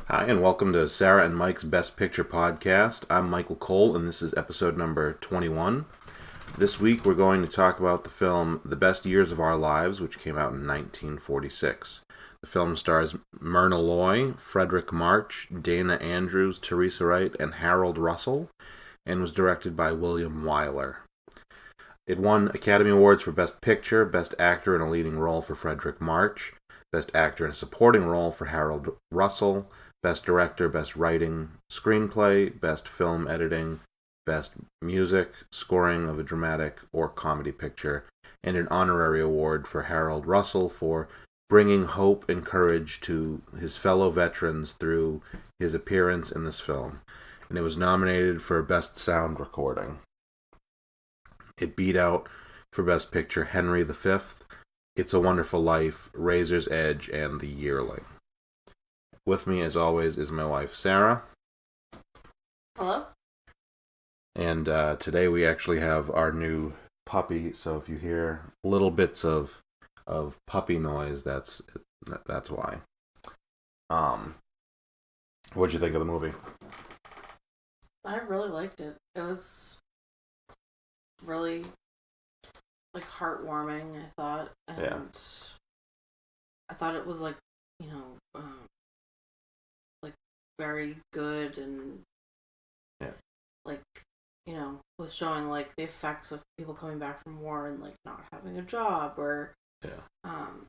Hi, and welcome to Sarah and Mike's Best Picture podcast. I'm Michael Cole, and this is episode number 21. This week, we're going to talk about the film The Best Years of Our Lives, which came out in 1946. The film stars Myrna Loy, Fredric March, Dana Andrews, Teresa Wright, and Harold Russell, and was directed by William Wyler. It won Academy Awards for Best Picture, Best Actor in a Leading Role for Fredric March, Best Actor in a Supporting Role for Harold Russell, Best Director, Best Writing, Screenplay, Best Film Editing, Best Music, Scoring of a Dramatic or Comedy Picture, and an honorary award for Harold Russell for bringing hope and courage to his fellow veterans through his appearance in this film. And it was nominated for Best Sound Recording. It beat out for Best Picture Henry V, It's a Wonderful Life, Razor's Edge, and The Yearling. With me, as always, is my wife, Sarah. Hello? And today we actually have our new puppy, so if you hear little bits of puppy noise, that's why. What'd you think of the movie? I really liked it. It was really, heartwarming, I thought. And Yeah. I thought it was, very good and, was showing, the effects of people coming back from war and, not having a job or,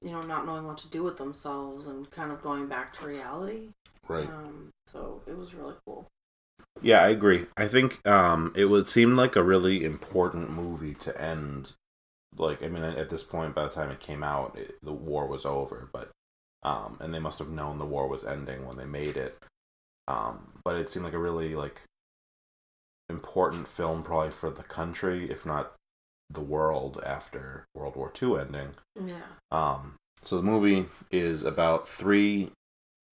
not knowing what to do with themselves and kind of going back to reality. Right. So it was really cool. Yeah, I agree. I think it would seem like a really important movie to end. At this point, by the time it came out, the war was over, but and they must have known the war was ending when they made it. But it seemed like a really important film, probably for the country, if not the world, after World War II ending. Yeah. So the movie is about three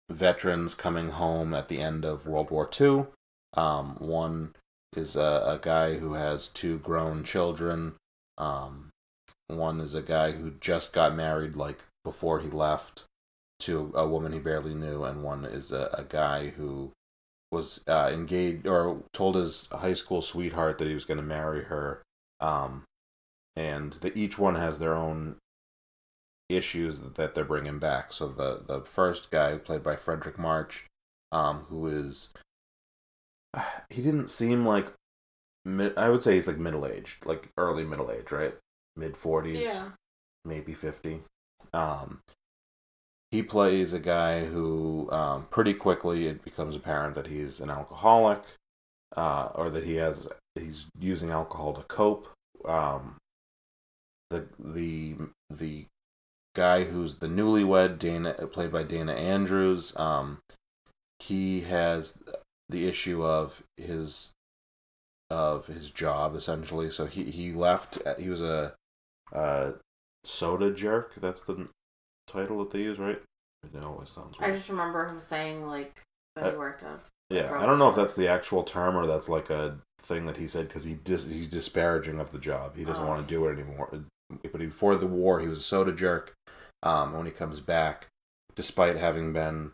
veterans coming home at the end of World War II. One is a guy who has two grown children. One is a guy who just got married before he left to a woman he barely knew, and one is a guy who was engaged or told his high school sweetheart that he was going to marry her. And each one has their own issues that they're bringing back. So the first guy, played by Fredric March, who is... he didn't seem like... I would say he's middle-aged, early middle-aged, right? Mid-40s, Yeah. maybe 50. He plays a guy who, pretty quickly, it becomes apparent that he's an alcoholic, or that he's using alcohol to cope. The guy who's the newlywed, played by Dana Andrews, he has the issue of his job, essentially. So he left. He was a soda jerk. That's the title that they use, right? I know it sounds weird. I just remember him saying that he worked at. Yeah, I don't know if that's the actual term or that's a thing that he said because he's disparaging of the job. He doesn't want to do it anymore. But before the war, he was a soda jerk. When he comes back, despite having been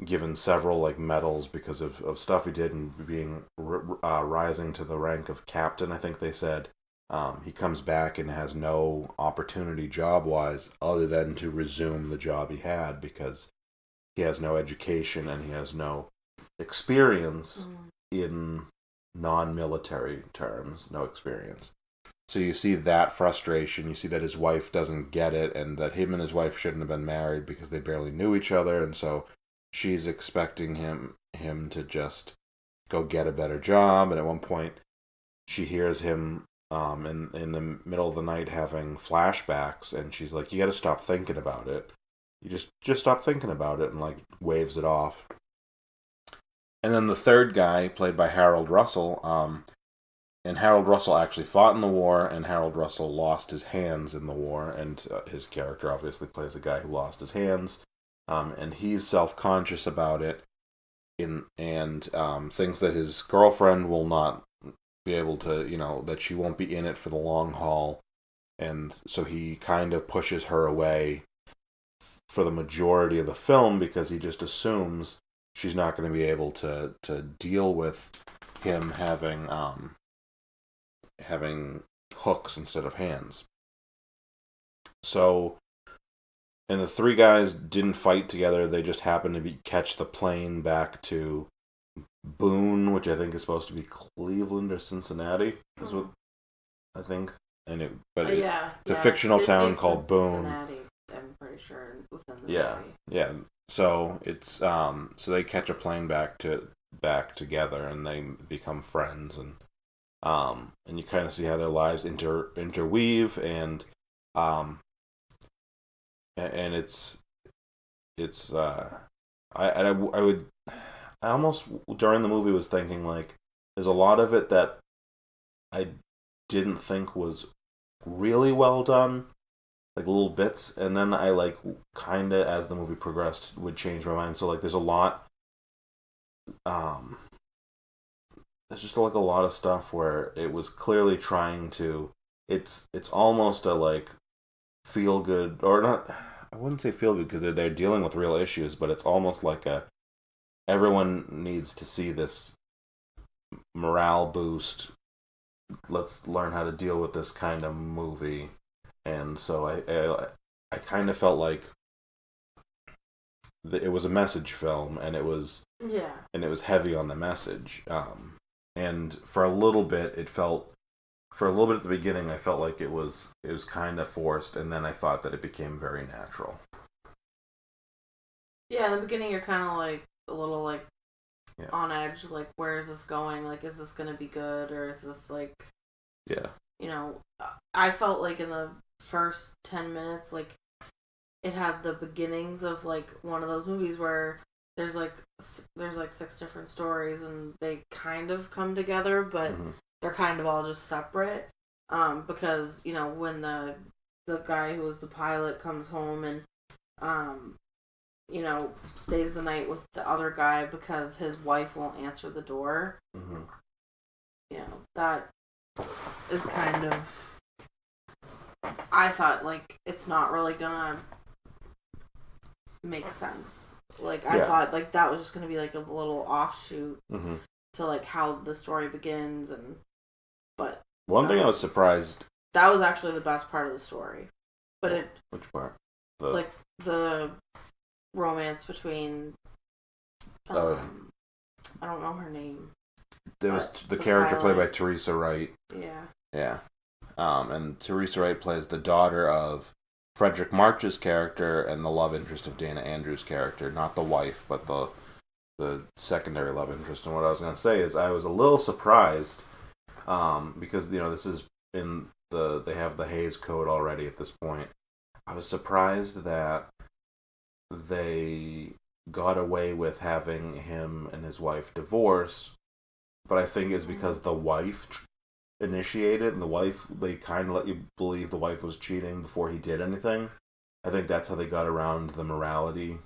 given several medals because of stuff he did and being rising to the rank of captain, I think they said. He comes back and has no opportunity job-wise other than to resume the job he had because he has no education and he has no experience in non-military terms, no experience. So you see that frustration, you see that his wife doesn't get it, and that him and his wife shouldn't have been married because they barely knew each other, and so she's expecting him to just go get a better job, and at one point she hears him in the middle of the night having flashbacks, and she's like, you gotta stop thinking about it. You just stop thinking about it, and waves it off. And then the third guy, played by Harold Russell, and Harold Russell actually fought in the war, and Harold Russell lost his hands in the war, and his character obviously plays a guy who lost his hands, and he's self-conscious about it, and thinks that his girlfriend will not be able to, that she won't be in it for the long haul, and so he kind of pushes her away for the majority of the film because he just assumes she's not going to be able to deal with him having hooks instead of hands. So, and the three guys didn't fight together. They just happened to catch the plane back to Boone, which I think is supposed to be Cleveland or Cincinnati, is what I think. And it's a fictional town called Boone. Cincinnati, I'm pretty sure within the yeah. So it's so they catch a plane back together, and they become friends, and you kind of see how their lives interweave, and it's I almost during the movie was thinking like there's a lot of it that I didn't think was really well done, like little bits, and then I like kind of as the movie progressed would change my mind. So like there's a lot there's just like a lot of stuff where it was clearly trying to it's almost a like feel good, or not, I wouldn't say feel good because they're dealing with real issues, but it's almost like everyone needs to see this morale boost, let's learn how to deal with this kind of movie. And so I kind of felt like it was a message film, and it was heavy on the message, and for a little bit at the beginning I felt like it was kind of forced, and then I thought that it became very natural. Yeah, in the beginning you're kind of like a little like on edge, like where is this going? Like, is this gonna be good, or is this like I felt like in the first 10 minutes like it had the beginnings of like one of those movies where there's like 6 different stories and they kind of come together, but they're kind of all just separate, because when the guy who was the pilot comes home and stays the night with the other guy because his wife won't answer the door. That is kind of, I thought like it's not really gonna make sense. Like I thought like that was just gonna be like a little offshoot to like how the story begins, but one thing I was surprised, that was actually the best part of the story. But which part? Like the romance between I don't know her name. There was the character played by Teresa Wright. Yeah. And Teresa Wright plays the daughter of Fredric March's character and the love interest of Dana Andrews' character, not the wife, but the secondary love interest. And what I was going to say is I was a little surprised, because this is they have the Hays Code already at this point. I was surprised that they got away with having him and his wife divorce, but I think it's because the wife initiated, and they kind of let you believe the wife was cheating before he did anything. I think that's how they got around the morality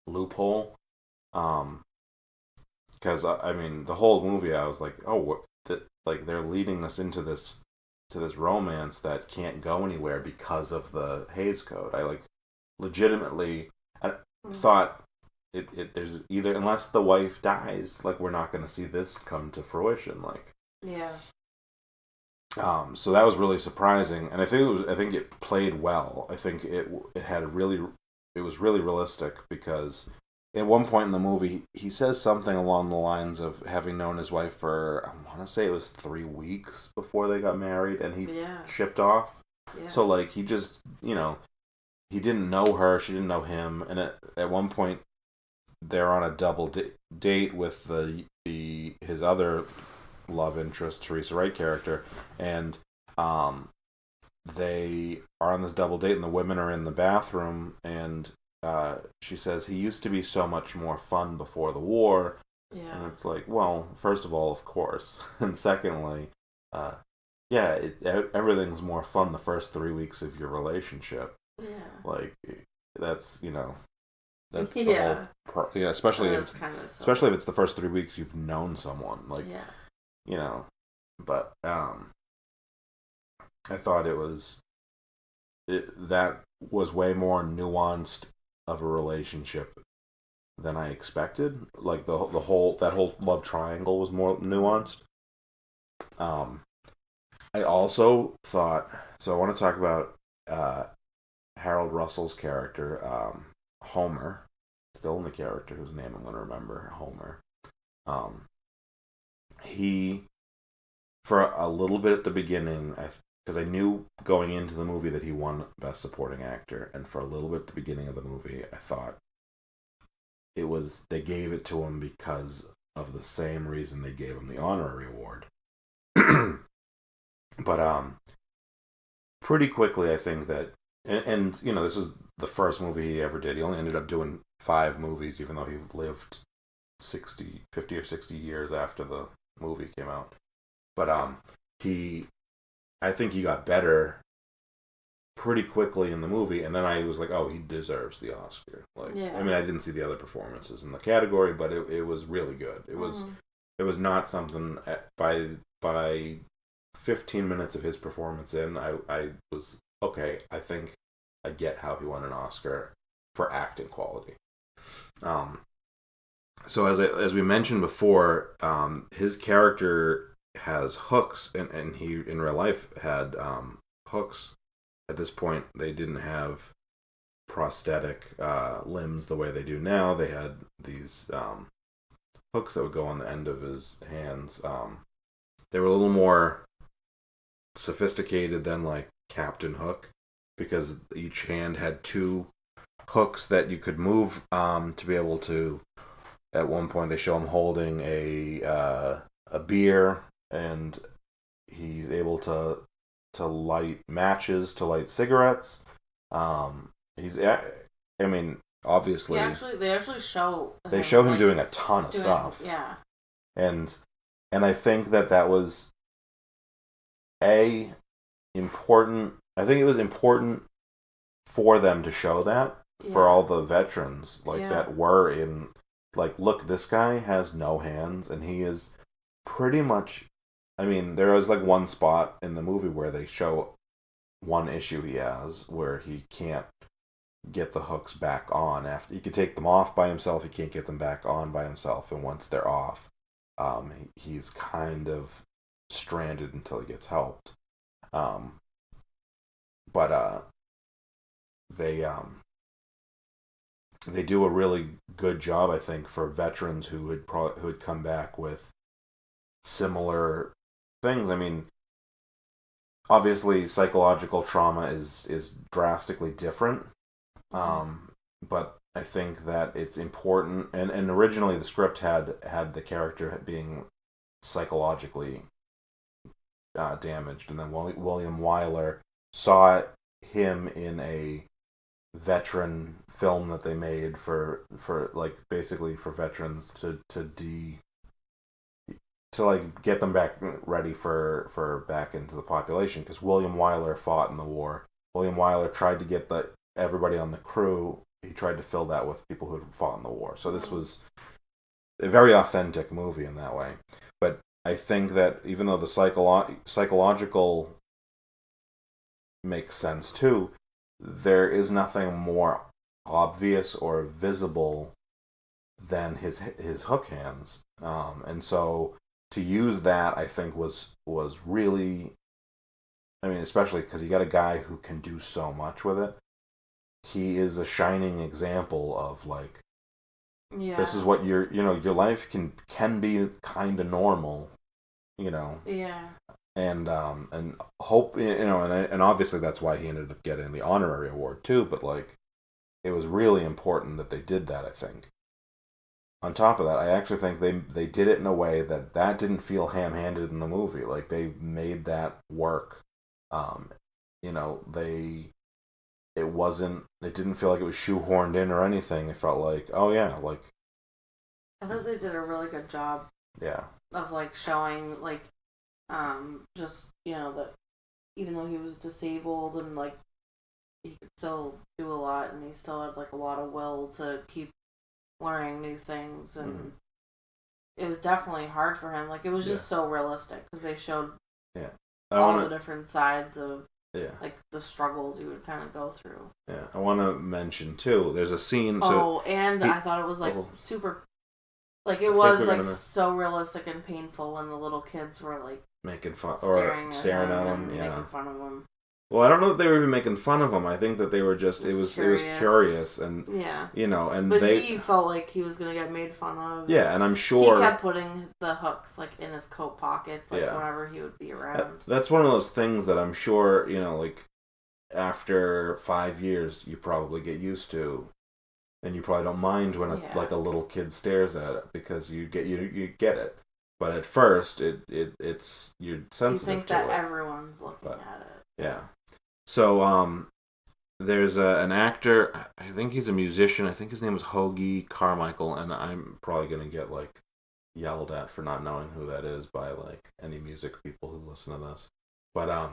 loophole. Because I mean, the whole movie, I was like, like they're leading us into this romance that can't go anywhere because of the Hays Code. I like legitimately thought there's either, unless the wife dies, like we're not going to see this come to fruition. Like so that was really surprising, and I think it played well. I think it was really realistic, because at one point in the movie he says something along the lines of having known his wife for, I want to say it was 3 weeks before they got married, and he shipped off. So like he just he didn't know her, she didn't know him, and at one point they're on a double date with his other love interest, Teresa Wright character, and they are on this double date, and the women are in the bathroom, and she says he used to be so much more fun before the war. And it's like, well, first of all, of course, and secondly, everything's more fun the first 3 weeks of your relationship. Like that's that's the whole especially if it's the first 3 weeks you've known someone, like but I thought that was way more nuanced of a relationship than I expected. Like the whole love triangle was more nuanced. I also thought, so I want to talk about Harold Russell's character, Homer. Still in the character whose name I'm going to remember, Homer. He, for a little bit at the beginning, because I knew going into the movie that he won Best Supporting Actor, and for a little bit at the beginning of the movie, I thought they gave it to him because of the same reason they gave him the honorary award. But pretty quickly, I think that, and this is the first movie he ever did. He only ended up doing 5 movies, even though he lived 50 or 60 years after the movie came out. But I think he got better pretty quickly in the movie, and then I was like, oh, he deserves the Oscar. Like, yeah. I mean, I didn't see the other performances in the category, but it was really good. It was not something by 15 minutes of his performance in, I was okay. I think I get how he won an Oscar for acting quality. So as we mentioned before, his character has hooks, and he in real life had hooks. At this point, they didn't have prosthetic limbs the way they do now. They had these hooks that would go on the end of his hands. They were a little more sophisticated than like Captain Hook, because each hand had 2 hooks that you could move to be able to. At one point, they show him holding a beer, and he's able to light matches, to light cigarettes. I mean, obviously, they actually show him doing a ton of stuff. Yeah, and I think that was important. I think it was important for them to show that for all the veterans that were in. Like, look, this guy has no hands, and he is pretty much. I mean, there was like one spot in the movie where they show one issue he has where he can't get the hooks back on after. He could take them off by himself. He can't get them back on by himself, and once they're off, he's kind of stranded until he gets helped. But they do a really good job, I think, for veterans who had come back with similar things. I mean, obviously, psychological trauma is drastically different, but I think that it's important. And originally, the script had the character being psychologically damaged, and then William Wyler saw him in a veteran film that they made for like basically for veterans to like get them back ready for back into the population, because William Wyler fought in the war. William Wyler tried to get everybody on the crew. He tried to fill that with people who had fought in the war. So this was a very authentic movie in that way. But I think that even though the psychological makes sense too, there is nothing more obvious or visible than his hook hands, and so to use that, I think was really, I mean, especially because you got a guy who can do so much with it. He is a shining example of like, this is what your life can be kind of normal, and hope, and obviously that's why he ended up getting the honorary award too. But like, it was really important that they did that, I think. On top of that, I actually think they did it in a way that didn't feel ham-handed in the movie. Like, they made that work. It didn't feel like it was shoehorned in or anything. It felt like, oh yeah, like. I thought they did a really good job. Yeah. Of like showing like, just that even though he was disabled and like he could still do a lot, and he still had like a lot of will to keep learning new things, and it was definitely hard for him. Like, it was just so realistic because they showed all the different sides of Yeah. Like, the struggles you would kind of go through. Yeah. I want to mention, too, there's a scene... I thought it was, like, super... Like, it was, like, so realistic and painful when the little kids were, like... Making fun... Staring at him. Yeah. Making fun of him. Well, I don't know that they were even making fun of him. I think that they were just... It was curious. And, you know, and but he felt like he was going to get made fun of. Yeah, and I'm sure... He kept putting the hooks, like, in his coat pockets, like, whenever he would be around. That's one of those things that I'm sure, you know, like, after 5 years, you probably get used to. And you probably don't mind when, like, a little kid stares at it, because you get it. But at first, it's you're sensitive to it. You think that everyone's looking at it. Yeah. So, there's an actor, I think he's a musician, I think his name was Hoagy Carmichael, and I'm probably going to get, like, yelled at for not knowing who that is by, like, any music people who listen to this. But,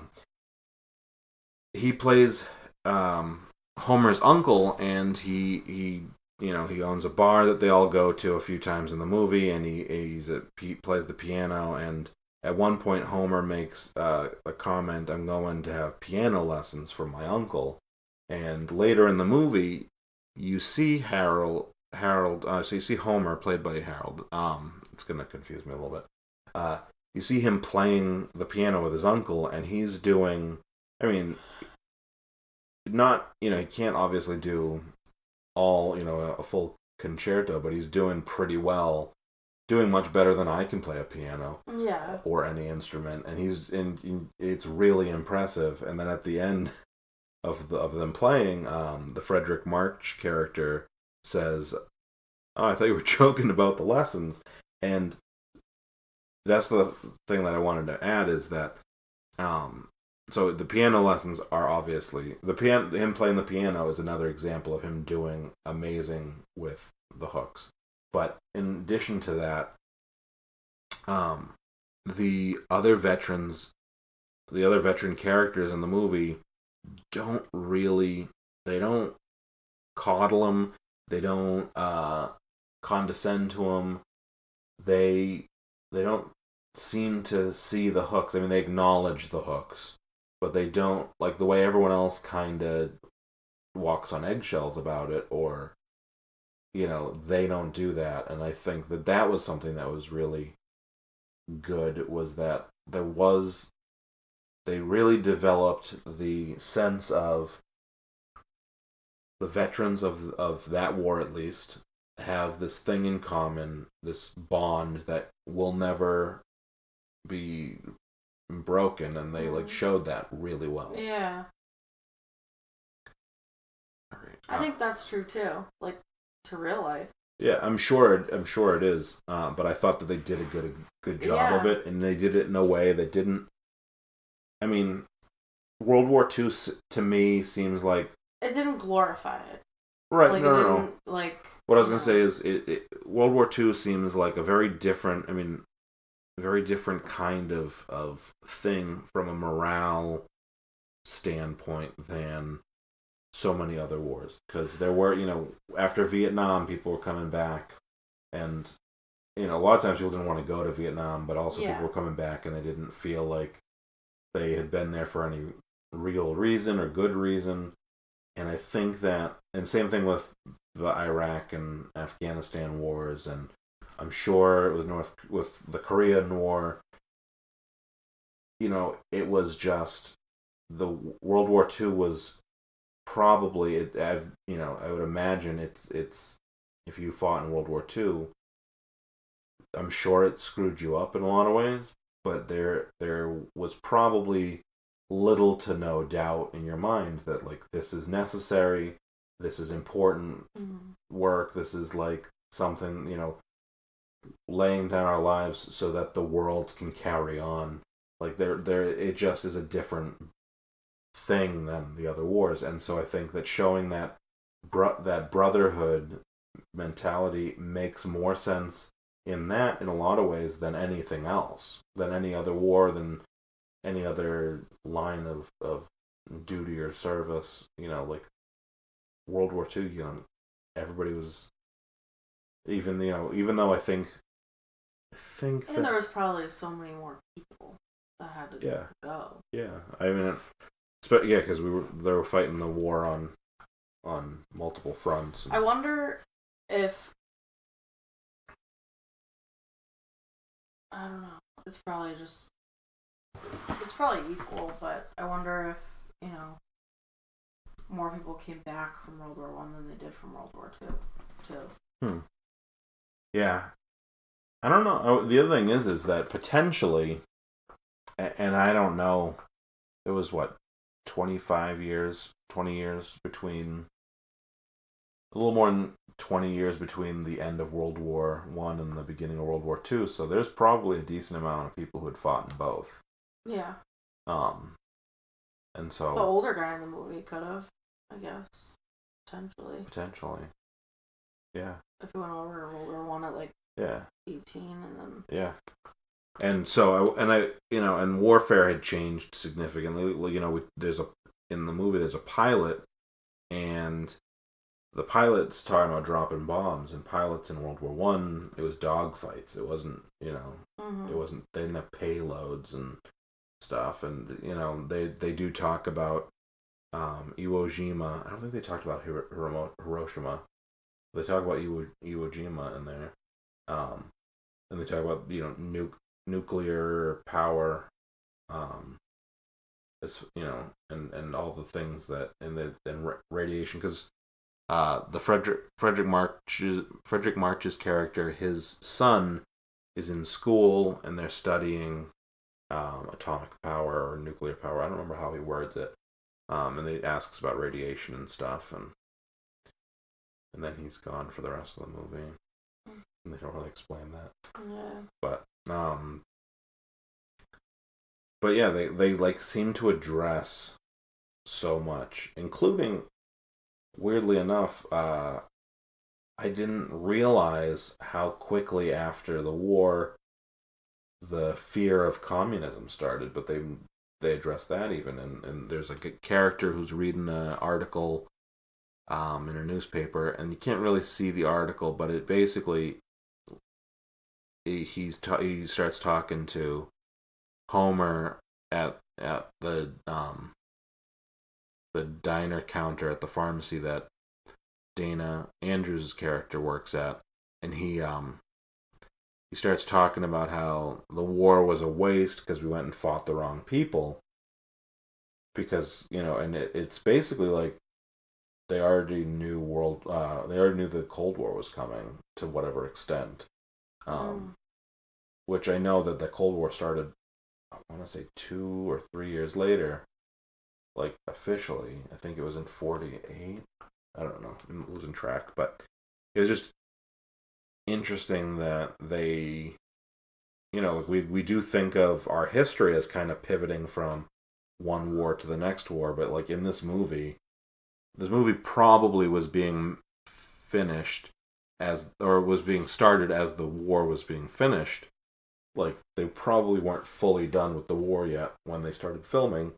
he plays, Homer's uncle, and he you know, he owns a bar that they all go to a few times in the movie, and he plays the piano, and at one point Homer makes a comment, I'm going to have piano lessons for my uncle. And later in the movie, you see so you see Homer, played by Harold. It's going to confuse me a little bit. You see him playing the piano with his uncle, and he's doing, I mean, not, you know, he can't obviously do all, you know, a full concerto, but he's doing pretty well, doing much better than I can play a piano, or any instrument, and it's really impressive. And then at the end of them playing, the Fredric March character says, "Oh, I thought you were joking about the lessons," and that's the thing that I wanted to add is that, so the piano lessons are obviously him playing the piano is another example of him doing amazing with the hooks. But in addition to that, the other veteran characters in the movie don't coddle him, they don't condescend to him, they don't seem to see the hooks. I mean, they acknowledge the hooks, but they don't, like the way everyone else kind of walks on eggshells about it, or, you know, they don't do that. And I think that was something that was really good, was that they really developed the sense of the veterans of that war, at least, have this thing in common, this bond that will never be broken, and they like showed that really well. Yeah. All right. I think that's true too, like to real life. Yeah, I'm sure it is. But I thought that they did a good job of it, and they did it in a way that didn't. I mean, World War II to me seems like it didn't glorify it. Right? Like, No. Like what I was gonna say is, World War II seems like a very different. I mean, very different kind of thing from a morale standpoint than so many other wars, because there were, you know, after Vietnam, people were coming back, and, you know, a lot of times people didn't want to go to Vietnam, but also people were coming back and they didn't feel like they had been there for any real reason or good reason. And I think that, and same thing with the Iraq and Afghanistan wars, and I'm sure with the Korean War, you know, it was just the World War II was probably I would imagine it's if you fought in World War II, I'm sure it screwed you up in a lot of ways, but there was probably little to no doubt in your mind that, like, this is necessary, this is important work, this is like something, you know, laying down our lives so that the world can carry on. Like it just is a different thing than the other wars. And so I think that showing that brotherhood mentality makes more sense in a lot of ways than anything else, than any other war, than any other line of duty or service. You know, like World War II, you know, everybody was, even though I think and there was probably so many more people that had to go. Yeah, I mean, Yeah, because they were fighting the war on multiple fronts. I wonder if, I don't know. It's probably equal, but I wonder if, more people came back from World War One than they did from World War Two, too. Yeah. I don't know. The other thing is that potentially, and I don't know, it was 20 years between, a little more than 20 years between the end of World War One and the beginning of World War Two. So there's probably a decent amount of people who had fought in both. Yeah. And so the older guy in the movie could have, I guess, potentially. Yeah. If he went over World War One at 18, and then and so and warfare had changed significantly. In the movie there's a pilot, and the pilot's talking about dropping bombs, and pilots in World War One, it was dogfights. It wasn't, it wasn't, they didn't have payloads and stuff, and they do talk about Iwo Jima. I don't think they talked about Hiroshima. They talk about Iwo Jima in there, and they talk about nuclear power, as and all the things that and radiation, because the Fredric March's character, his son is in school, and they're studying atomic power or nuclear power. I don't remember how he words it. And they asks about radiation and stuff, and then he's gone for the rest of the movie. And they don't really explain that. Yeah. But yeah, they seem to address so much, including, weirdly enough, I didn't realize how quickly after the war the fear of communism started, but they address that even, and there's a character who's reading an article in a newspaper, and you can't really see the article, but it basically he starts talking to Homer at the diner counter at the pharmacy that Dana Andrews' character works at, and he starts talking about how the war was a waste because we went and fought the wrong people. Because, and it's basically like they already knew the Cold War was coming to whatever extent. Which I know that the Cold War started, I want to say 2 or 3 years later, officially. I think it was in 48. I don't know. I'm losing track. But it was just interesting that they, we do think of our history as kind of pivoting from one war to the next war, but in this movie probably was being finished was being started as the war was being finished. They probably weren't fully done with the war yet when they started filming,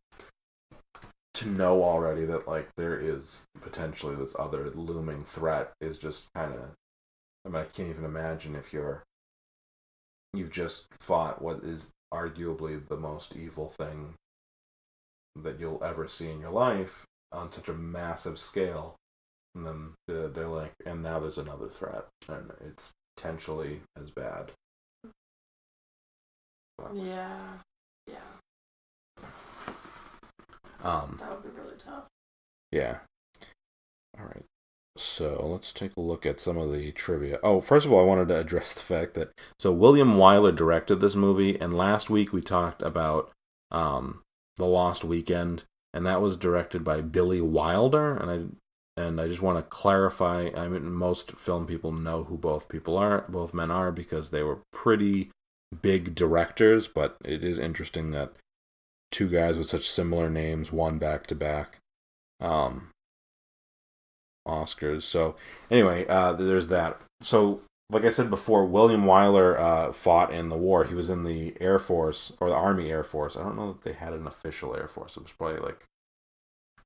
to know already that there is potentially this other looming threat is just kind of, I can't even imagine if you've just fought what is arguably the most evil thing that you'll ever see in your life on such a massive scale, and then they're like, and now there's another threat, and it's potentially as bad. Yeah. That would be really tough. Yeah. All right. So let's take a look at some of the trivia. Oh, first of all, I wanted to address the fact that William Wyler directed this movie, and last week we talked about The Lost Weekend, and that was directed by Billy Wilder, and I just want to clarify. I mean, most film people know who both men are, because they were pretty big directors, but it is interesting that two guys with such similar names won back-to-back Oscars. So anyway, there's that. So like I said before, William Wyler fought in the war. He was in the Air Force, or the Army Air Force. I don't know that they had an official Air Force. It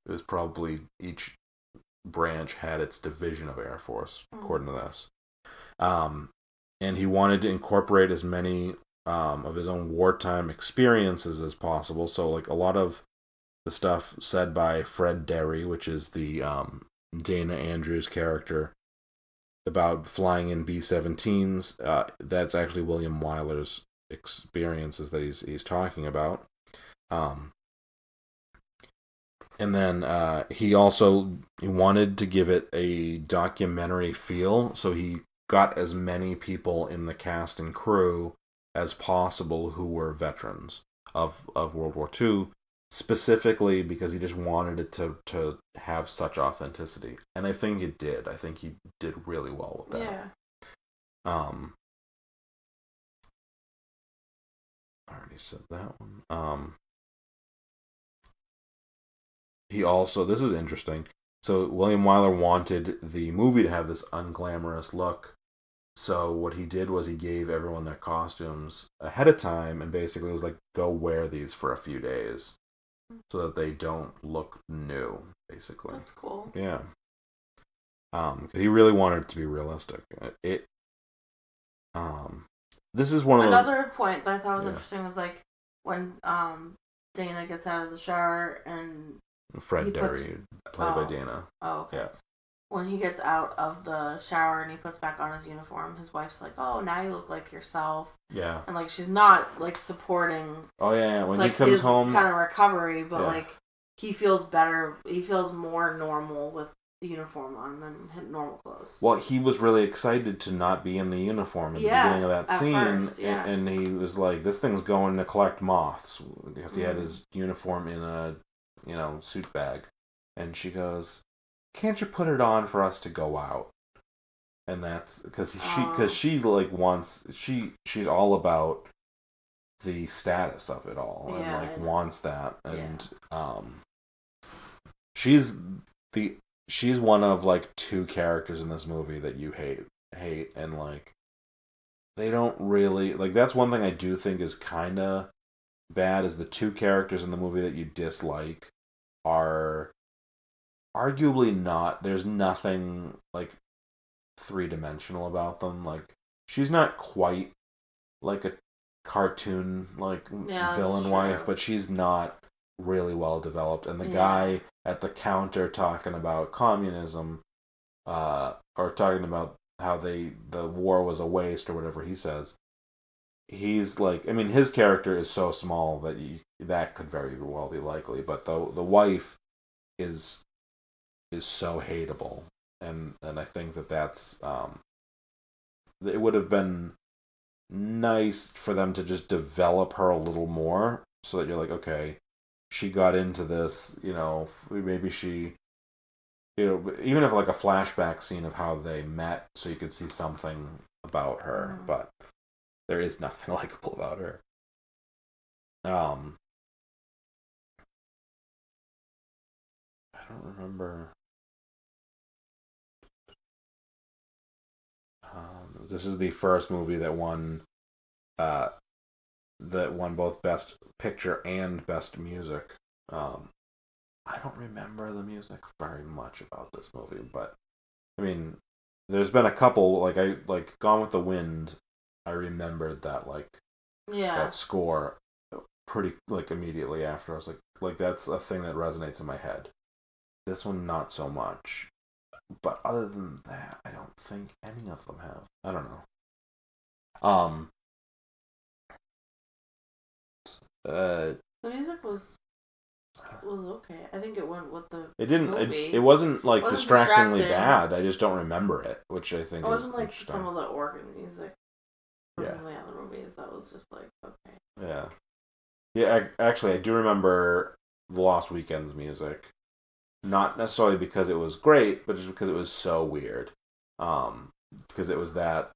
was probably each branch had its division of Air Force, according to this. And he wanted to incorporate as many of his own wartime experiences as possible. So a lot of the stuff said by Fred Derry, which is the Dana Andrews character, about flying in B-17s, that's actually William Wyler's experiences that he's talking about. And then he wanted to give it a documentary feel, so he got as many people in the cast and crew as possible who were veterans of World War II, specifically because he just wanted it to have such authenticity. And I think it did. I think he did really well with that. Yeah. I already said that one. He also, this is interesting. So William Wyler wanted the movie to have this unglamorous look. So what he did was he gave everyone their costumes ahead of time and basically was like, go wear these for a few days so that they don't look new, basically. That's cool. Yeah. He really wanted it to be realistic. This is one of another point that I thought was interesting was like when Dana gets out of the shower and Fred Derry, played by Dana. Oh, okay. Yeah. When he gets out of the shower and he puts back on his uniform, his wife's like, "Oh, now you look like yourself." Yeah. And like she's not like supporting. Oh yeah, when like, he comes his home, kind of recovery, but yeah. like he feels better. He feels more normal with the uniform on than his normal clothes. Well, he was really excited to not be in the uniform at the beginning of that scene, first, yeah. and he was like, "This thing's going to collect moths," because he had his uniform in a suit bag, and she goes, "Can't you put it on for us to go out?" And that's because she like wants she's all about the status of it all and like wants that, and she's one of like two characters in this movie that you hate, and like they don't really like. That's one thing I do think is kind of bad, is the two characters in the movie that you dislike are arguably not. There's nothing like three-dimensional about them. Like she's not quite like a cartoon like villain wife, but she's not really well developed. And the guy at the counter talking about communism, or talking about how the war was a waste or whatever he says, he's like, I mean, his character is so small that that could very well be likely, but the wife is so hateable, and I think that's it would have been nice for them to just develop her a little more, so that you're like, okay, she got into this, maybe she, even if like a flashback scene of how they met, so you could see something about her, but there is nothing likable about her. I don't remember. This is the first movie that won both Best Picture and Best Music. I don't remember the music very much about this movie, but I mean, there's been a couple, like Gone with the Wind. I remembered that that score pretty immediately after. I was like that's a thing that resonates in my head. This one not so much. But other than that, I don't think any of them have. I don't know. The music was okay. I think it went with the movie. It wasn't distractingly bad. I just don't remember it, which I think it wasn't like some of the organ music from the other movies. That was just like, okay. Yeah. Actually, I do remember The Lost Weekend's music. Not necessarily because it was great, but just because it was so weird. Because it was that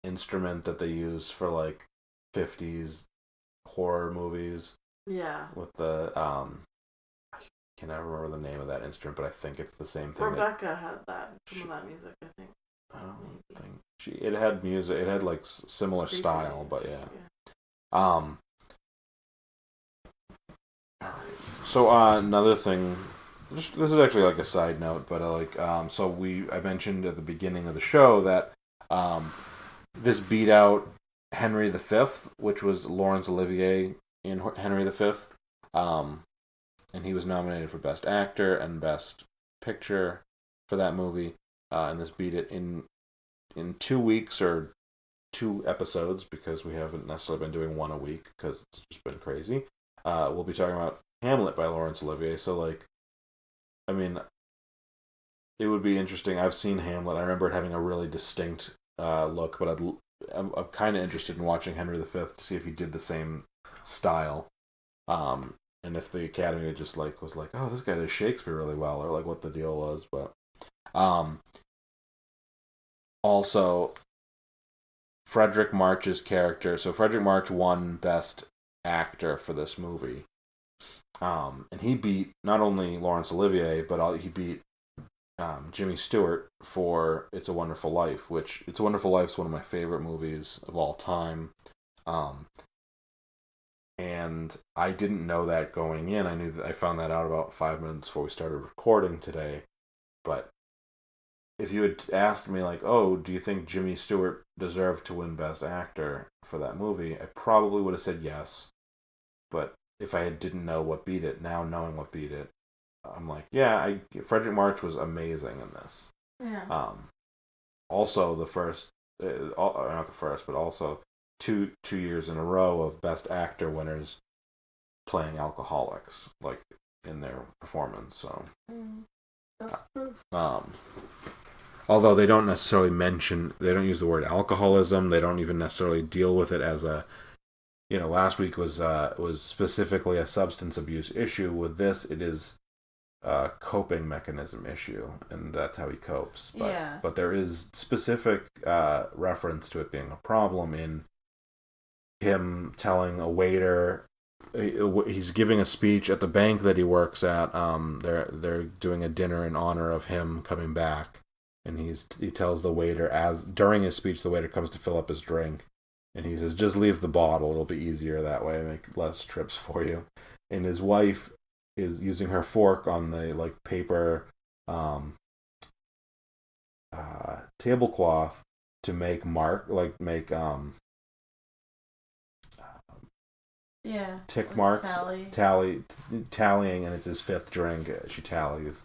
instrument that they use for 50s horror movies. Yeah. With the I can never remember the name of that instrument, but I think it's the same thing. Rebecca had some of that music, I think. I don't think it had music. It had similar style, but yeah. So another thing. This is actually a side note, but I mentioned at the beginning of the show that this beat out Henry V, which was Laurence Olivier in Henry V. And he was nominated for Best Actor and Best Picture for that movie. And this beat it in 2 weeks or 2 episodes, because we haven't necessarily been doing one a week because it's just been crazy. We'll be talking about Hamlet by Laurence Olivier. So, like, I mean, it would be interesting. I've seen Hamlet. I remember it having a really distinct look, but I'm kind of interested in watching Henry V to see if he did the same style. And if the Academy just like was like, oh, this guy does Shakespeare really well, or like what the deal was. But also Fredric March's character. So Fredric March won Best Actor for this movie. And he beat not only Laurence Olivier, but he beat Jimmy Stewart for It's a Wonderful Life, which It's a Wonderful Life is one of my favorite movies of all time. And I didn't know that going in. I found that out about 5 minutes before we started recording today. But if you had asked me, like, oh, do you think Jimmy Stewart deserved to win Best Actor for that movie, I probably would have said yes. But if I didn't know what beat it, now knowing what beat it, I'm like, yeah, Fredric March was amazing in this. Yeah. Also, the first, not the first, but also two years in a row of Best Actor winners playing alcoholics, like, in their performance. So, although they don't necessarily they don't use the word alcoholism. They don't even necessarily deal with it as a, last week was specifically a substance abuse issue. With this, it is a coping mechanism issue, and that's how he copes. But there is specific reference to it being a problem in him telling a waiter, he's giving a speech at the bank that he works at. They're doing a dinner in honor of him coming back, and he tells the waiter, as during his speech, the waiter comes to fill up his drink, and he says, just leave the bottle, it'll be easier that way, make less trips for you. And his wife is using her fork on the, like, paper tablecloth to make tick marks, tallying, and it's his 5th drink. She tallies,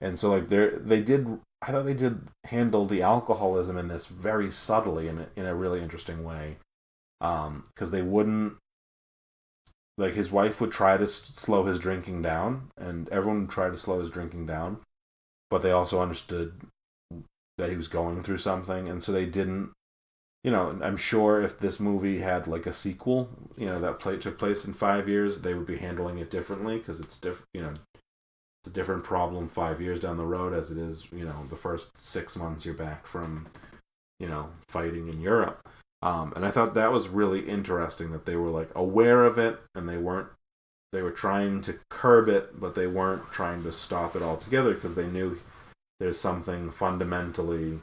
and so, like, I thought they did handle the alcoholism in this very subtly in a really interesting way, because they wouldn't, like, his wife would try to slow his drinking down, and everyone would try to slow his drinking down, but they also understood that he was going through something, and so they didn't. I'm sure if this movie had, like, a sequel, that took place in 5 years, they would be handling it differently, because it's different. It's a different problem 5 years down the road as it is, the first 6 months you're back from, fighting in Europe. And I thought that was really interesting that they were, like, aware of it, and they were trying to curb it, but they weren't trying to stop it altogether, because they knew there's something fundamentally,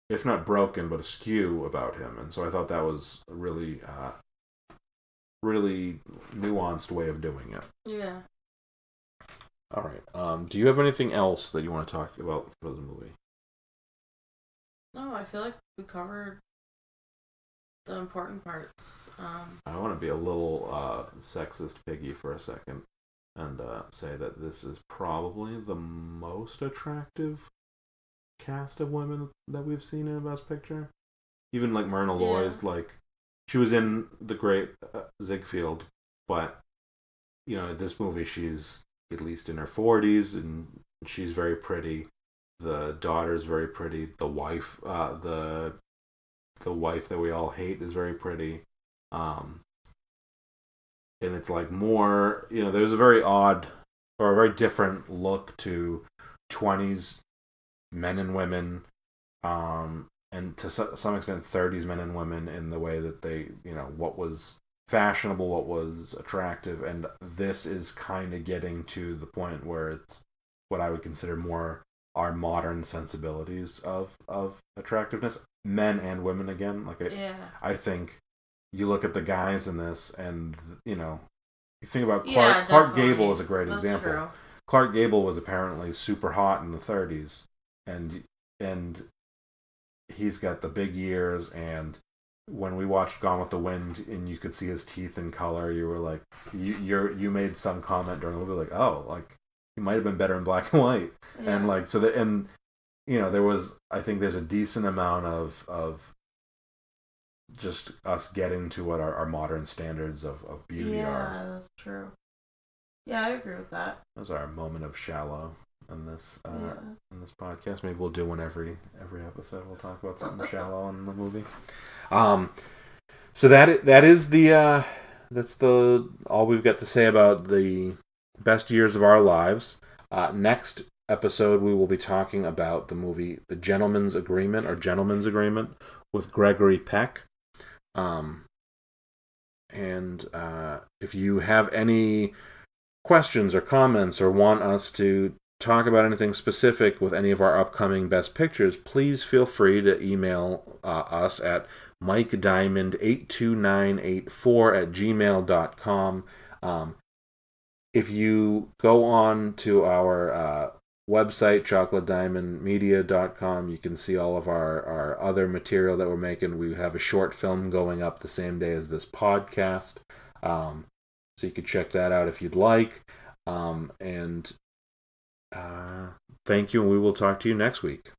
if not broken, but askew about him. And so I thought that was a really, really nuanced way of doing it. Yeah. All right. Do you have anything else that you want to talk about for the movie? No, I feel like we covered the important parts. I want to be a little sexist piggy for a second and say that this is probably the most attractive cast of women that we've seen in a Best Picture. Even, like, Myrna Loy's, like, she was in The Great Ziegfeld, but this movie she's at least in her 40s, and she's very pretty. The daughter's very pretty. The wife, the wife that we all hate, is very pretty. And it's, like, more, there's a very odd or a very different look to 20s men and women, and to some extent 30s men and women, in the way that they, what was fashionable, what was attractive, and this is kind of getting to the point where it's what I would consider more our modern sensibilities of attractiveness, men and women again. Like, I think you look at the guys in this, and you think about Clark Gable is a great example. True. Clark Gable was apparently super hot in the 30s, and he's got the big ears and when we watched Gone with the Wind and you could see his teeth in color, you were like, you made some comment during the movie like, oh, like he might have been better in black and white, and like so that and there was, I think there's a decent amount of just us getting to what our modern standards of beauty are. Yeah, that's true. Yeah, I agree with that. That was our moment of shallow in this podcast. Maybe we'll do one every episode. We'll talk about something shallow in the movie. So that is that's all we've got to say about the best years of our lives. Next episode, we will be talking about the movie The Gentleman's Agreement or Gentleman's Agreement with Gregory Peck. And if you have any questions or comments or want us to talk about anything specific with any of our upcoming Best Pictures, please feel free to email us at mikediamond82984@gmail.com. If you go on to our website, chocolatediamondmedia.com, you can see all of our other material that we're making. We have a short film going up the same day as this podcast. So you could check that out if you'd like. And thank you, and we will talk to you next week.